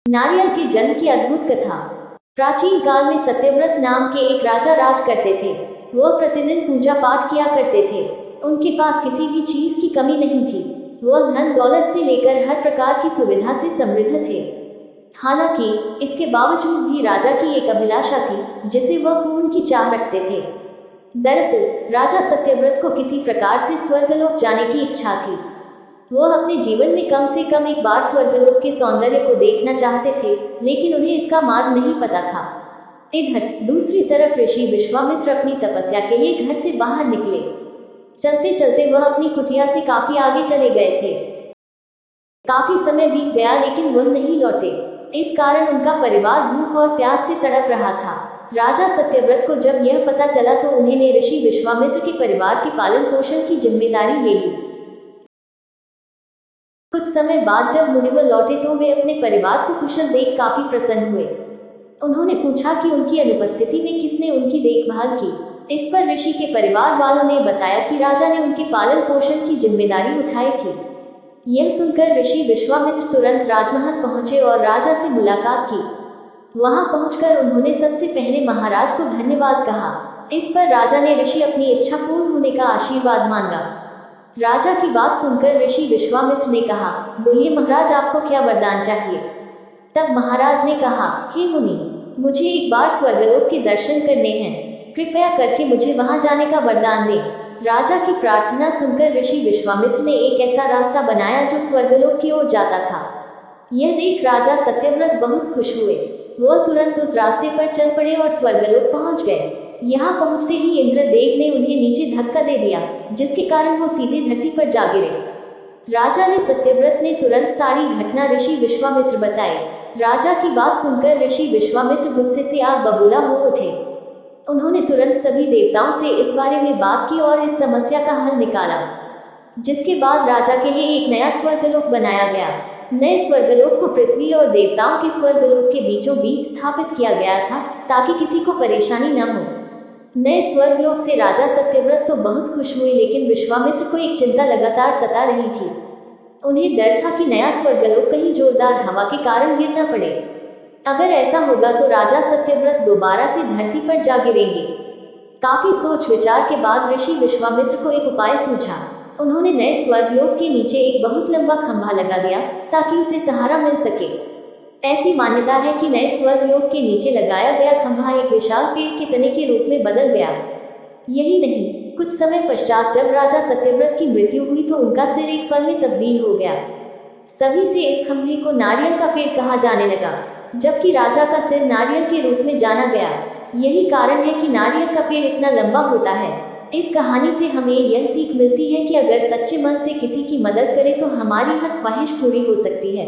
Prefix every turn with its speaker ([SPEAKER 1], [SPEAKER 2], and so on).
[SPEAKER 1] नारियल के जन्म की अद्भुत कथा। प्राचीन काल में सत्यव्रत नाम के एक राजा राज करते थे। वह प्रतिदिन पूजा पाठ किया करते थे। उनके पास किसी भी चीज की कमी नहीं थी। वह धन दौलत से लेकर हर प्रकार की सुविधा से समृद्ध थे। हालांकि इसके बावजूद भी राजा की एक अभिलाषा थी जिसे वह पूर्ण की चाह रखते थे। दरअसल राजा सत्यव्रत को किसी प्रकार से स्वर्गलोक जाने की इच्छा थी। वह अपने जीवन में कम से कम एक बार स्वर्गलोक के सौंदर्य को देखना चाहते थे, लेकिन उन्हें इसका मार्ग नहीं पता था। इधर दूसरी तरफ ऋषि विश्वामित्र अपनी तपस्या के लिए घर से बाहर निकले। चलते चलते वह अपनी कुटिया से काफी आगे चले गए थे। काफी समय बीत गया लेकिन वह नहीं लौटे। इस कारण उनका परिवार भूख और प्यास से तड़प रहा था। राजा सत्यव्रत को जब यह पता चला तो उन्होंने ऋषि विश्वामित्र के परिवार के पालन पोषण की जिम्मेदारी ले ली। कुछ समय बाद जब मुनिवर लौटे तो वे अपने परिवार को कुशल देख काफी प्रसन्न हुए। उन्होंने पूछा कि उनकी अनुपस्थिति में किसने उनकी देखभाल की। इस पर ऋषि के परिवार वालों ने बताया कि राजा ने उनके पालन पोषण की जिम्मेदारी उठाई थी। यह सुनकर ऋषि विश्वामित्र तुरंत राजमहल पहुंचे और राजा से मुलाकात की। वहां पहुंचकर उन्होंने सबसे पहले महाराज को धन्यवाद कहा। इस पर राजा ने ऋषि अपनी इच्छा पूर्ण होने का आशीर्वाद मांगा। राजा की बात सुनकर ऋषि विश्वामित्र ने कहा, बोलिए महाराज, आपको क्या वरदान चाहिए। तब महाराज ने कहा, हे मुनि, मुझे एक बार स्वर्गलोक के दर्शन करने हैं। कृपया करके मुझे वहां जाने का वरदान दें। राजा की प्रार्थना सुनकर ऋषि विश्वामित्र ने एक ऐसा रास्ता बनाया जो स्वर्गलोक की ओर जाता था। यह देख राजा सत्यव्रत बहुत खुश हुए। वह तुरंत उस रास्ते पर चल पड़े और स्वर्गलोक पहुंच गए। यहाँ पहुंचते ही इंद्रदेव ने उन्हें नीचे धक्का दे दिया, जिसके कारण वो सीधे धरती पर जा गिरे। राजा ने सत्यव्रत ने तुरंत सारी घटना ऋषि विश्वामित्र बताई। राजा की बात सुनकर ऋषि विश्वामित्र गुस्से से आग बबूला हो उठे। उन्होंने तुरंत सभी देवताओं से इस बारे में बात की और इस समस्या का हल निकाला, जिसके बाद राजा के लिए एक नया स्वर्गलोक बनाया गया। नए स्वर्गलोक को पृथ्वी और देवताओं के स्वर्गलोक के बीचों बीच स्थापित किया गया था, ताकि किसी को परेशानी न हो। नए स्वर्गलोक से राजा सत्यव्रत तो बहुत खुश हुए, लेकिन विश्वामित्र को एक चिंता लगातार सता रही थी। उन्हें डर था कि नया स्वर्गलोक कहीं जोरदार हवा के कारण गिर न पड़े। अगर ऐसा होगा तो राजा सत्यव्रत दोबारा से धरती पर जा गिरेंगे। काफी सोच विचार के बाद ऋषि विश्वामित्र को एक उपाय सूझा। उन्होंने नए स्वर्गलोक के नीचे एक बहुत लंबा खंभा लगा दिया ताकि उसे सहारा मिल सके। ऐसी मान्यता है कि नए स्वर्गलोक के नीचे लगाया गया खंभा एक विशाल पेड़ के तने के रूप में बदल गया। यही नहीं, कुछ समय पश्चात जब राजा सत्यव्रत की मृत्यु हुई तो उनका सिर एक फल में तब्दील हो गया। सभी से इस खंभे को नारियल का पेड़ कहा जाने लगा, जबकि राजा का सिर नारियल के रूप में जाना गया। यही कारण है कि नारियल का पेड़ इतना लंबा होता है। इस कहानी से हमें यह सीख मिलती है कि अगर सच्चे मन से किसी की मदद करें तो हमारी हर ख्वाहिश पूरी हो सकती है।